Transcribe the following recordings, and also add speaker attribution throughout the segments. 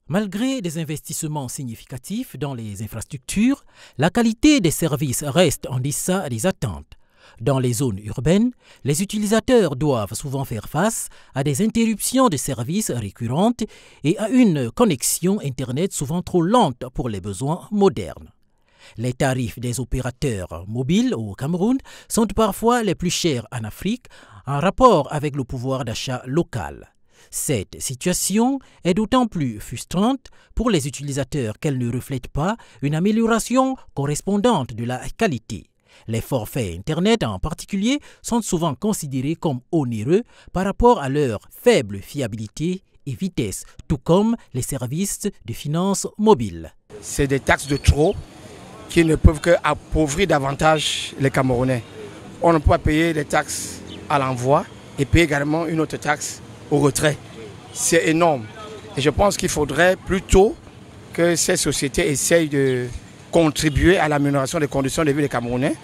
Speaker 1: Malgré des investissements significatifs dans les infrastructures, la qualité des services reste en deçà des attentes. Dans les zones urbaines, les utilisateurs doivent souvent faire face à des interruptions de services récurrentes et à une connexion Internet souvent trop lente pour les besoins modernes. Les tarifs des opérateurs mobiles au Cameroun sont parfois les plus chers en Afrique en rapport avec le pouvoir d'achat local. Cette situation est d'autant plus frustrante pour les utilisateurs qu'elle ne reflète pas une amélioration correspondante de la qualité. Les forfaits Internet en particulier sont souvent considérés comme onéreux par rapport à leur faible fiabilité et vitesse, tout comme les services de finances mobiles.
Speaker 2: C'est des taxes de trop qui ne peuvent qu'appauvrir davantage les Camerounais. On ne peut pas payer des taxes à l'envoi et payer également une autre taxe au retrait. C'est énorme. Et je pense qu'il faudrait plutôt que ces sociétés essayent de contribuer à l'amélioration des conditions de vie des Camerounais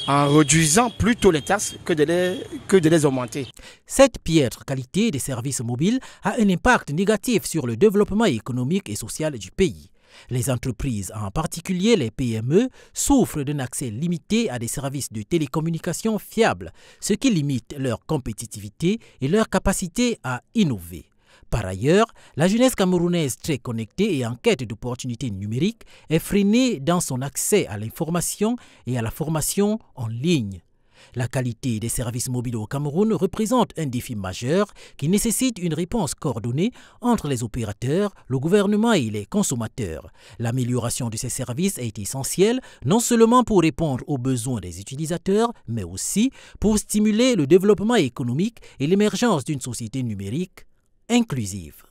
Speaker 2: en réduisant plutôt les taxes que de les augmenter.
Speaker 1: Cette piètre qualité des services mobiles a un impact négatif sur le développement économique et social du pays. Les entreprises, en particulier les PME, souffrent d'un accès limité à des services de télécommunications fiables, ce qui limite leur compétitivité et leur capacité à innover. Par ailleurs, la jeunesse camerounaise très connectée et en quête d'opportunités numériques est freinée dans son accès à l'information et à la formation en ligne. La qualité des services mobiles au Cameroun représente un défi majeur qui nécessite une réponse coordonnée entre les opérateurs, le gouvernement et les consommateurs. L'amélioration de ces services est essentielle non seulement pour répondre aux besoins des utilisateurs, mais aussi pour stimuler le développement économique et l'émergence d'une société numérique inclusive.